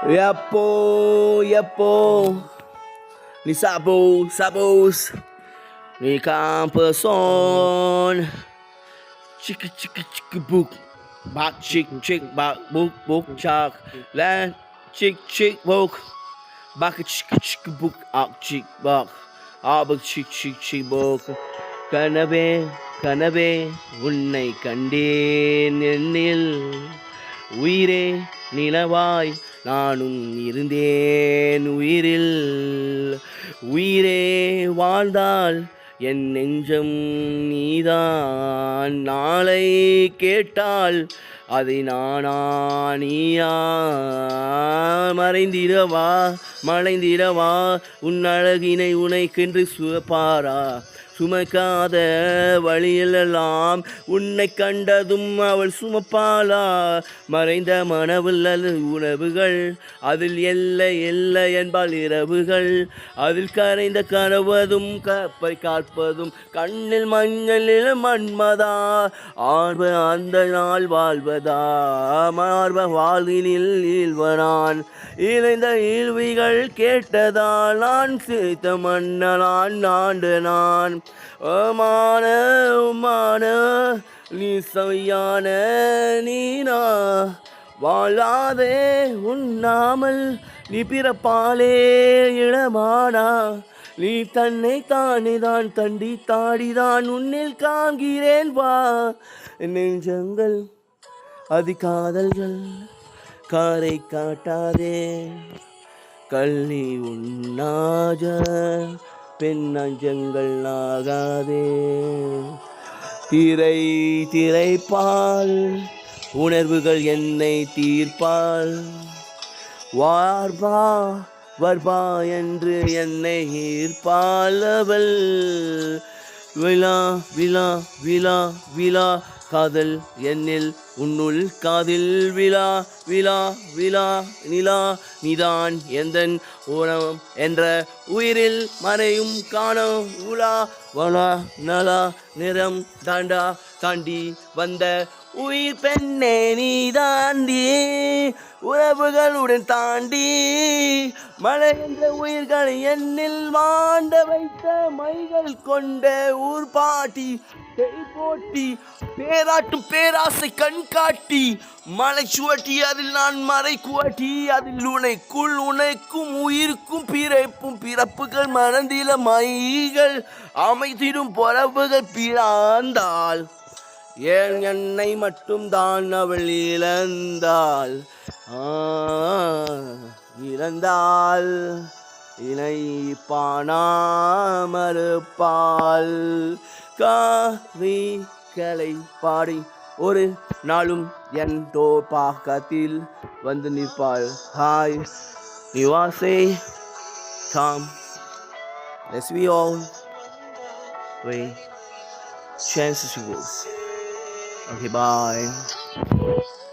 Yapo, ni sabos, ni person, chicka book, back chick, back book, chuck, land, chick, book, back chick, book, out chick, back, ஆபக் chick, book, கனவே உன்னை கண்டேன் என்னில் உயிரே நிலவாய் நானும் இருந்தேன் உயிரே வாழ்ந்தால் என் நெஞ்சம் நீதான் நாளை கேட்டால் அதை நீயா மறைந்திடவா உன் அழகினை உனைக்கென்று சுபாரா சுமக்காத வழியிலெல்லாம் உன்னை கண்டதும் அவள் சுமப்பாளா மறைந்த மனவுள்ள உணவுகள் அதில் எல்லை என்பால் இரவுகள் அதில் கரைந்த கனவதும் கப்பை காப்பதும் கண்ணில் மஞ்சளில் மன்மதா ஆர்வ அந்த நாள் வாழ்வதா மார்ப வாழ்வினில் ஈழ்வனான் இணைந்த ஈழ்விகள் கேட்டதால் நான் சேர்த்த மன்னலான் ஆண்டு நான் ஓமான நீ சையான நீனா வாழாதே உண்ணாமல் நீ பிறப்பாலே இளமானா நீ தன்னை தானேதான் தண்டி தாடிதான் உன்னில் காண்கிறேன் வா நெஞ்சங்கள் அதிகாதல்கள் காரை காட்டாதே கள்ளி உண்ணாஜ பெண்ணஞ்சங்கள் ஆகாதே திரைப்பால் உணர்வுகள் என்னை தீர்ப்பால் வர்பா என்று என்னை ஈர்ப்பால் அவள் விழா காதல் என்னில் உன்னுள் காதில் விழா நிலா நீதான் எந்தன் உணவம் என்ற உயிரில் மறையும் காணம் வளா நலா நிறம் தாண்டி வந்த உயிர் பெண்ணே நீ தாண்டி உறவுகளுடன் தாண்டி மழை என்ற உயிர்களை என்னில் மாண்ட வைத்த மைகள் கொண்ட ஊர் பாட்டி போட்டி பேராட்டும் பேராசை கண் காட்டி மலை சுவட்டி அதில் நான் மறை குவட்டி அதில் உனக்கும் உயிருக்கும் பிறப்புகள் மறந்தில மைகள் அமைத்திடும் பொறவுகள் பிறந்தாள் ஏன் என்னை மட்டும் தான் அவள் இழந்தாள் இணை பாணாமறுப்பாள் காவிகளை பாடி ஒரு நாளும் என் தோப்பாக்கத்தில் வந்து நிற்பாள் hi நிவாசே come let's we all wait chances to go okay bye